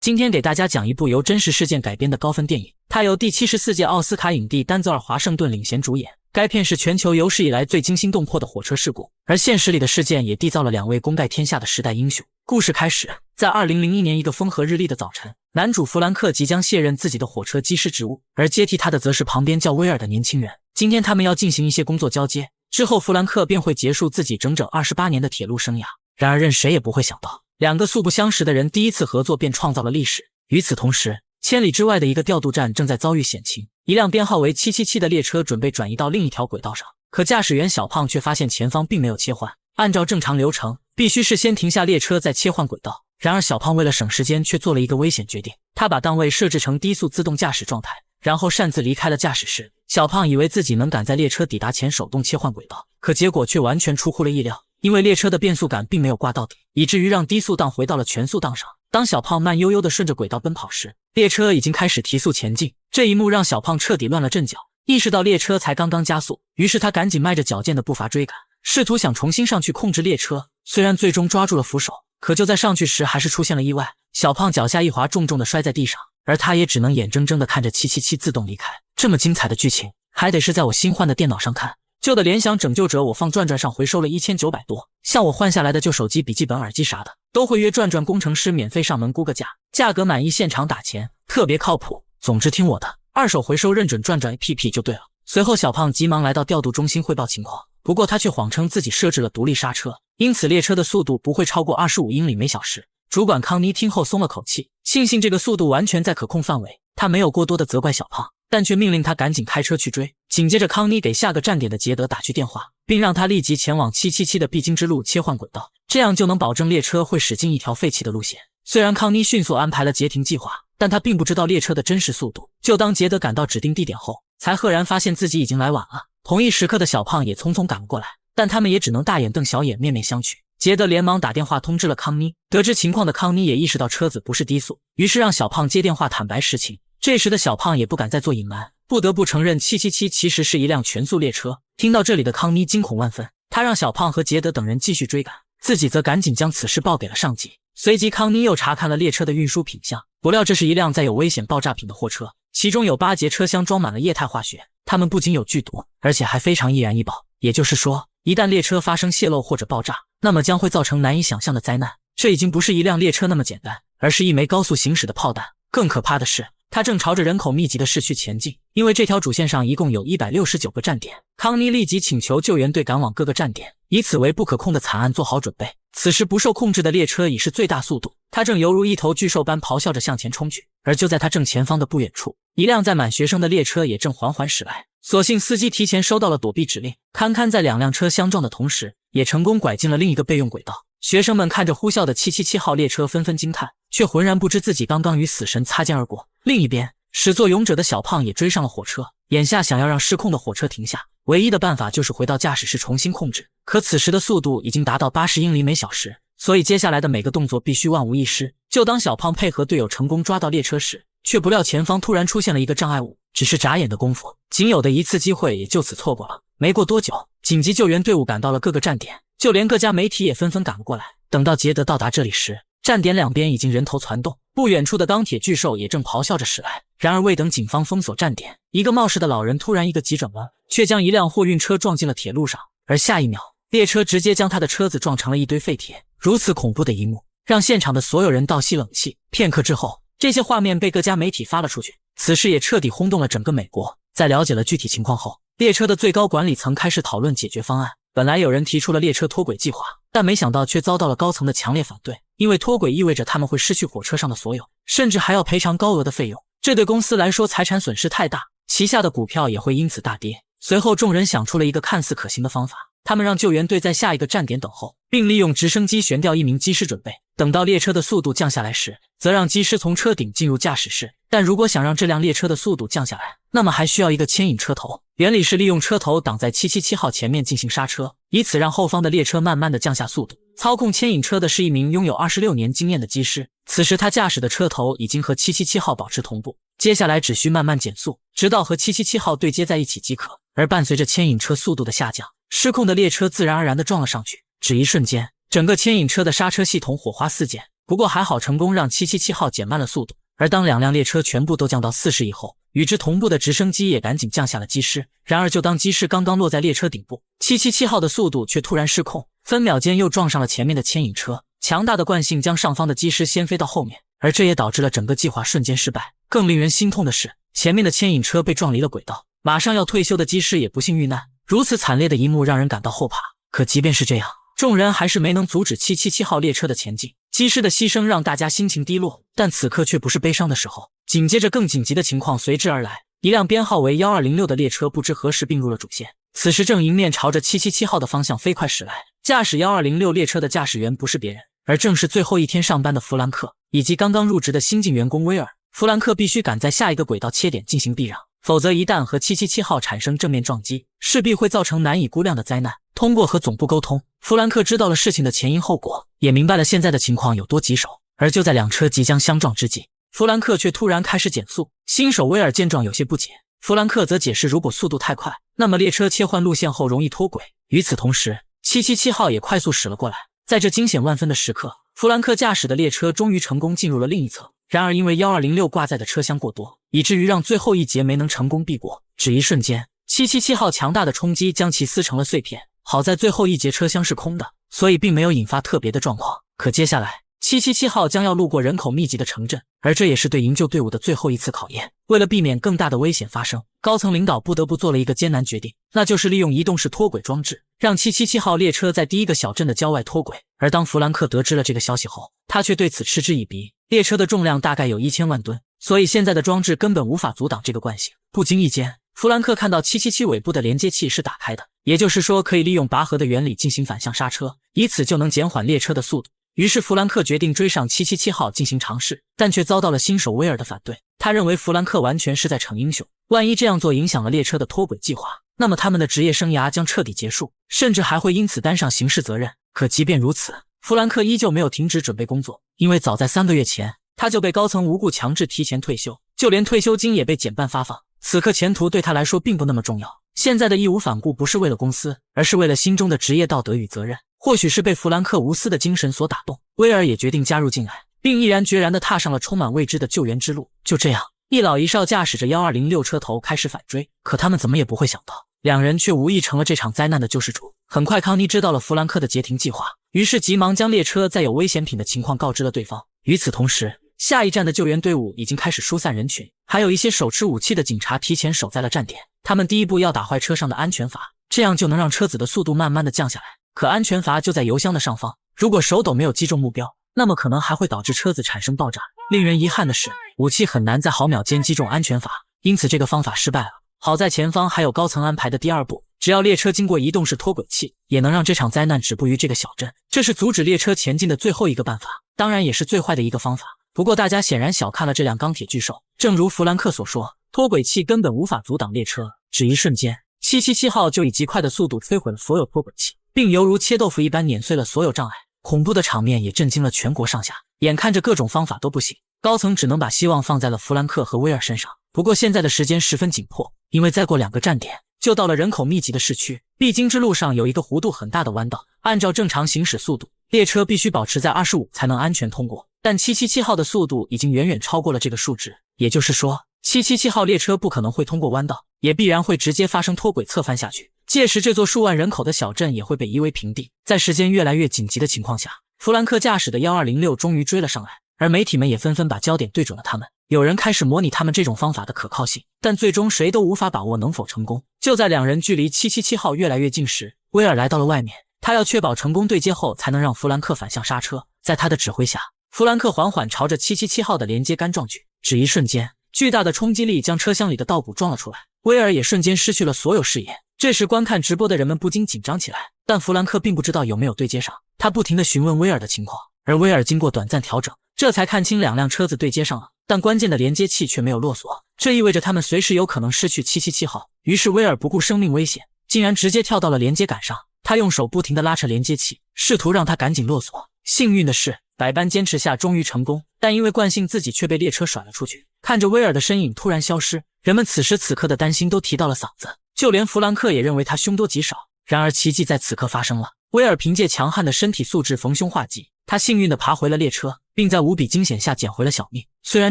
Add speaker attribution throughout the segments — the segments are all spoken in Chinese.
Speaker 1: 今天给大家讲一部由真实事件改编的高分电影，它由第74届奥斯卡影帝丹泽尔·华盛顿领衔主演。该片是全球有史以来最惊心动魄的火车事故，而现实里的事件也缔造了2位功盖天下的时代英雄。故事开始，在2001年一个风和日丽的早晨，男主弗兰克即将卸任自己的火车机师职务，而接替他的则是旁边叫威尔的年轻人。今天他们要进行一些工作交接，之后弗兰克便会结束自己整整28年的铁路生涯。然而任谁也不会想到，2个素不相识的人第一次合作便创造了历史。与此同时，千里之外的一个调度站正在遭遇险情，一辆编号为777的列车准备转移到另一条轨道上，可驾驶员小胖却发现前方并没有切换。按照正常流程，必须是先停下列车再切换轨道。然而小胖为了省时间却做了一个危险决定，他把档位设置成低速自动驾驶状态，然后擅自离开了驾驶室。小胖以为自己能赶在列车抵达前手动切换轨道，可结果却完全出乎了意料，因为列车的变速杆并没有挂到底，以至于让低速档回到了全速档上。当小胖慢悠悠地顺着轨道奔跑时，列车已经开始提速前进。这一幕让小胖彻底乱了阵脚，意识到列车才刚刚加速，于是他赶紧迈着矫健的步伐追赶，试图想重新上去控制列车。虽然最终抓住了扶手，可就在上去时还是出现了意外，小胖脚下一滑，重重地摔在地上，而他也只能眼睁睁地看着777自动离开。这么精彩的剧情，还得是在我新换的电脑上看。旧的联想拯救者我放转转上回收了1900多，像我换下来的旧手机、笔记本、耳机啥的，都会约转转工程师免费上门估个价，价格满意现场打钱，特别靠谱。总之听我的，二手回收认准转转 APP 就对了。随后小胖急忙来到调度中心汇报情况，不过他却谎称自己设置了独立刹车，因此列车的速度不会超过25英里每小时。主管康妮听后松了口气，庆幸这个速度完全在可控范围，他没有过多的责怪小胖，但却命令他赶紧开车去追。紧接着康妮给下个站点的杰德打去电话，并让他立即前往777的必经之路切换轨道，这样就能保证列车会驶进一条废弃的路线。虽然康妮迅速安排了截停计划，但他并不知道列车的真实速度。就当杰德赶到指定地点后，才赫然发现自己已经来晚了。同一时刻的小胖也匆匆赶过来，但他们也只能大眼瞪小眼，面面相觑。杰德连忙打电话通知了康妮，得知情况的康妮也意识到车子不是低速，于是让小胖接电话坦白实情。这时的小胖也不敢再做隐瞒，不得不承认777其实是一辆全速列车。听到这里的康妮惊恐万分，他让小胖和杰德等人继续追赶，自己则赶紧将此事报给了上级。随即康妮又查看了列车的运输品项，不料这是一辆载有危险爆炸品的货车，其中有8节车厢装满了液态化学，它们不仅有剧毒，而且还非常易燃易爆。也就是说，一旦列车发生泄漏或者爆炸，那么将会造成难以想象的灾难。这已经不是一辆列车那么简单，而是一枚高速行驶的炮弹。更可怕的是，它正朝着人口密集的市区前进，因为这条主线上一共有169个站点。康妮立即请求救援队赶往各个站点，以此为不可控的惨案做好准备。此时不受控制的列车已是最大速度，它正犹如一头巨兽般咆哮着向前冲去。而就在它正前方的不远处，一辆载满学生的列车也正缓缓驶来。所幸司机提前收到了躲避指令，堪堪在2辆车相撞的同时，也成功拐进了另一个备用轨道。学生们看着呼啸的777号列车纷纷惊叹，却浑然不知自己刚刚与死神擦肩而过。另一边，始作俑者的小胖也追上了火车，眼下想要让失控的火车停下，唯一的办法就是回到驾驶室重新控制。可此时的速度已经达到80英里每小时，所以接下来的每个动作必须万无一失。就当小胖配合队友成功抓到列车时，却不料前方突然出现了一个障碍物，只是眨眼的功夫，仅有的一次机会也就此错过了。没过多久，紧急救援队伍赶到了各个站点，就连各家媒体也纷纷赶了过来。等到杰德到达这里时，站点两边已经人头攒动，不远处的钢铁巨兽也正咆哮着驶来。然而未等警方封锁站点，一个冒失的老人突然一个急转弯，却将一辆货运车撞进了铁路上，而下一秒，列车直接将他的车子撞成了一堆废铁。如此恐怖的一幕，让现场的所有人倒吸冷气。片刻之后，这些画面被各家媒体发了出去，此事也彻底轰动了整个美国。在了解了具体情况后，列车的最高管理层开始讨论解决方案。本来有人提出了列车脱轨计划，但没想到却遭到了高层的强烈反对，因为脱轨意味着他们会失去火车上的所有，甚至还要赔偿高额的费用，这对公司来说财产损失太大，旗下的股票也会因此大跌。随后众人想出了一个看似可行的方法，他们让救援队在下一个站点等候，并利用直升机悬吊一名机师准备，等到列车的速度降下来时，则让机师从车顶进入驾驶室。但如果想让这辆列车的速度降下来，那么还需要一个牵引车头，原理是利用车头挡在777号前面进行刹车，以此让后方的列车慢慢的降下速度。操控牵引车的是一名拥有26年经验的机师，此时他驾驶的车头已经和777号保持同步，接下来只需慢慢减速，直到和777号对接在一起即可。而伴随着牵引车速度的下降，失控的列车自然而然地撞了上去，只一瞬间，整个牵引车的刹车系统火花四溅，不过还好成功让777号减慢了速度。而当两辆列车全部都降到40以后，与之同步的直升机也赶紧降下了机师。然而就当机师刚刚落在列车顶部，777号的速度却突然失控，分秒间又撞上了前面的牵引车。强大的惯性将上方的机师掀飞到后面，而这也导致了整个计划瞬间失败。更令人心痛的是，前面的牵引车被撞离了轨道，马上要退休的机师也不幸遇难。如此惨烈的一幕让人感到后怕。可即便是这样，众人还是没能阻止777号列车的前进。机师的牺牲让大家心情低落，但此刻却不是悲伤的时候。紧接着更紧急的情况随之而来，一辆编号为1206的列车不知何时并入了主线，此时正迎面朝着777号的方向飞快驶来。驾驶1206列车的驾驶员不是别人，而正是最后一天上班的弗兰克以及刚刚入职的新进员工威尔。弗兰克必须赶在下一个轨道切点进行避让，否则一旦和777号产生正面撞击，势必会造成难以估量的灾难。通过和总部沟通，弗兰克知道了事情的前因后果，也明白了现在的情况有多棘手。而就在两车即将相撞之际，弗兰克却突然开始减速。新手威尔见状有些不解，弗兰克则解释，如果速度太快，那么列车切换路线后容易脱轨。与此同时，777号也快速驶了过来。在这惊险万分的时刻，弗兰克驾驶的列车终于成功进入了另一侧。然而因为1206挂载的车厢过多，以至于让最后一节没能成功避过。只一瞬间，777号强大的冲击将其撕成了碎片。好在最后一节车厢是空的，所以并没有引发特别的状况。可接下来777号将要路过人口密集的城镇，而这也是对营救队伍的最后一次考验。为了避免更大的危险发生，高层领导不得不做了一个艰难决定，那就是利用移动式脱轨装置，让777号列车在第一个小镇的郊外脱轨。而当弗兰克得知了这个消息后，他却对此嗤之以鼻。列车的重量大概有1000万吨，所以现在的装置根本无法阻挡这个惯性。不经意间，弗兰克看到777尾部的连接器是打开的，也就是说可以利用拔河的原理进行反向刹车，以此就能减缓列车的速度。于是弗兰克决定追上777号进行尝试，但却遭到了新手威尔的反对。他认为弗兰克完全是在逞英雄，万一这样做影响了列车的脱轨计划，那么他们的职业生涯将彻底结束，甚至还会因此担上刑事责任。可即便如此，弗兰克依旧没有停止准备工作，因为早在3个月前，他就被高层无故强制提前退休，就连退休金也被减半发放。此刻前途对他来说并不那么重要，现在的义无反顾不是为了公司，而是为了心中的职业道德与责任。或许是被弗兰克无私的精神所打动，威尔也决定加入进来，并毅然决然地踏上了充满未知的救援之路。就这样，一老一少驾驶着1206车头开始反追，可他们怎么也不会想到，两人却无疑成了这场灾难的救世主。很快康妮知道了弗兰克的截停计划，于是急忙将列车载有危险品的情况告知了对方。与此同时，下一站的救援队伍已经开始疏散人群，还有一些手持武器的警察提前守在了站点。他们第一步要打坏车上的安全阀，这样就能让车子的速度慢慢的降下来。可安全阀就在油箱的上方，如果手抖没有击中目标，那么可能还会导致车子产生爆炸。令人遗憾的是，武器很难在毫秒间击中安全阀，因此这个方法失败了。好在前方还有高层安排的第二步，只要列车经过移动式脱轨器，也能让这场灾难止步于这个小镇。这是阻止列车前进的最后一个办法，当然也是最坏的一个方法。不过大家显然小看了这辆钢铁巨兽，正如弗兰克所说，脱轨器根本无法阻挡列车。只一瞬间，777号就以极快的速度摧毁了所有脱轨器，并犹如切豆腐一般碾碎了所有障碍。恐怖的场面也震惊了全国上下，眼看着各种方法都不行，高层只能把希望放在了弗兰克和威尔身上。不过现在的时间十分紧迫，因为再过2个站点就到了人口密集的市区，必经之路上有一个弧度很大的弯道，按照正常行驶速度，列车必须保持在25才能安全通过。但777号的速度已经远远超过了这个数值，也就是说777号列车不可能会通过弯道，也必然会直接发生脱轨侧翻下去。届时这座数万人口的小镇也会被夷为平地。在时间越来越紧急的情况下，弗兰克驾驶的1206终于追了上来，而媒体们也纷纷把焦点对准了他们。有人开始模拟他们这种方法的可靠性，但最终谁都无法把握能否成功。就在两人距离777号越来越近时，威尔来到了外面，他要确保成功对接后才能让弗兰克反向刹车。在他的指挥下，弗兰克缓缓朝着777号的连接杆撞去，只一瞬间，巨大的冲击力将车厢里的道补撞了出来，威尔也瞬间失去了所有视野。这时观看直播的人们不禁紧张起来，但弗兰克并不知道有没有对接上，他不停地询问威尔的情况，而威尔经过短暂调整，这才看清2辆车子对接上了，但关键的连接器却没有落锁，这意味着他们随时有可能失去777号。于是威尔不顾生命危险，竟然直接跳到了连接杆上，他用手不停地拉扯连接器，试图让它赶紧落锁。幸运的是，百般坚持下终于成功，但因为惯性自己却被列车甩了出去。看着威尔的身影突然消失，人们此时此刻的担心都提到了嗓子，就连弗兰克也认为他凶多吉少。然而奇迹在此刻发生了，威尔凭借强悍的身体素质逢凶化吉，他幸运地爬回了列车，并在无比惊险下捡回了小命。虽然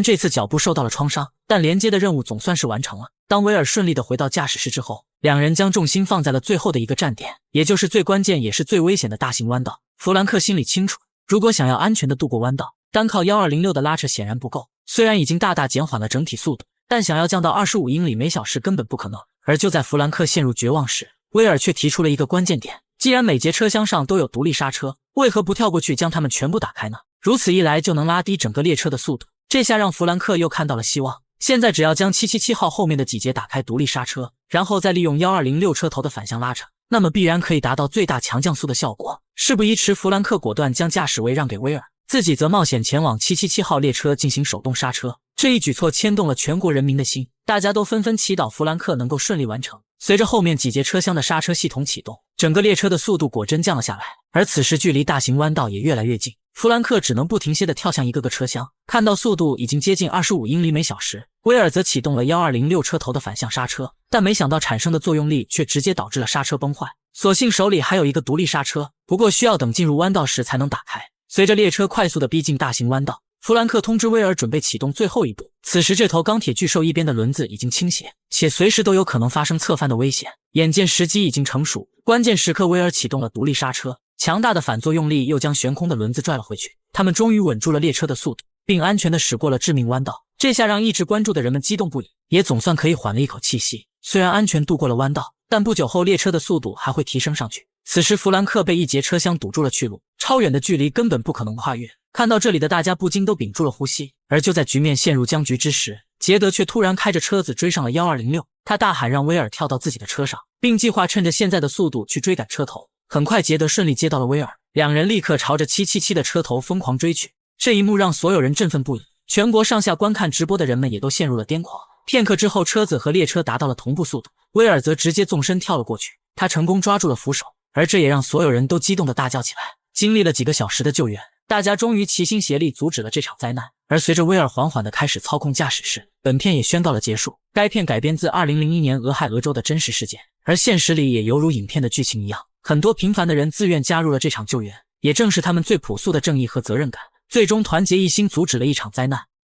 Speaker 1: 这次脚部受到了创伤，但连接的任务总算是完成了。当威尔顺利地回到驾驶室之后，两人将重心放在了最后的一个站点，也就是最关键也是最危险的大型弯道。弗兰克心里清楚，如果想要安全地渡过弯道，单靠1206的拉扯显然不够。虽然已经大大减缓了整体速度，但想要降到25英里每小时根本不可能。而就在弗兰克陷入绝望时，威尔却提出了一个关键点：既然每节车厢上都有独立刹车，为何不跳过去将它们全部打开呢？如此一来就能拉低整个列车的速度。这下让弗兰克又看到了希望。现在只要将777号后面的几节打开独立刹车，然后再利用1206车头的反向拉扯，那么必然可以达到最大强降速的效果。事不宜迟，弗兰克果断将驾驶位让给威尔，自己则冒险前往777号列车进行手动刹车。这一举措牵动了全国人民的心，大家都纷纷祈祷弗兰克能够顺利完成。随着后面几节车厢的刹车系统启动，整个列车的速度果真降了下来。而此时距离大型弯道也越来越近，弗兰克只能不停歇地跳向一个个车厢。看到速度已经接近25英里每小时，威尔则启动了1206车头的反向刹车，但没想到产生的作用力却直接导致了刹车崩坏。所幸手里还有一个独立刹车，不过需要等进入弯道时才能打开。随着列车快速地逼近大型弯道，弗兰克通知威尔准备启动最后一步。此时这头钢铁巨兽一边的轮子已经倾斜，且随时都有可能发生侧翻的危险。眼见时机已经成熟，关键时刻威尔启动了独立刹车，强大的反作用力又将悬空的轮子拽了回去。他们终于稳住了列车的速度，并安全地驶过了致命弯道。这下让一直关注的人们激动不已，也总算可以缓了一口气息。虽然安全渡过了弯道，但不久后列车的速度还会提升上去。此时弗兰克被一节车厢堵住了去路，超远的距离根本不可能跨越。看到这里的大家不禁都屏住了呼吸。而就在局面陷入僵局之时，杰德却突然开着车子追上了1206，他大喊让威尔跳到自己的车上，并计划趁着现在的速度去追赶车头。很快杰德顺利接到了威尔，两人立刻朝着777的车头疯狂追去。这一幕让所有人振奋不已，全国上下观看直播的人们也都陷入了癫狂。片刻之后，车子和列车达到了同步速度，威尔则直接纵身跳了过去，他成功抓住了扶手，而这也让所有人都激动地大叫起来。经历了几个小时的救援，大家终于齐心协力阻止了这场灾难。而随着威尔缓缓地开始操控驾驶室，本片也宣告了结束。该片改编自2001年俄亥俄州的真实事件，而现实里也犹如影片的剧情一样，很多平凡的人自愿加入了这场救援，也正是他们最朴素的正义和责任感，最终团结一心阻止了一场灾难。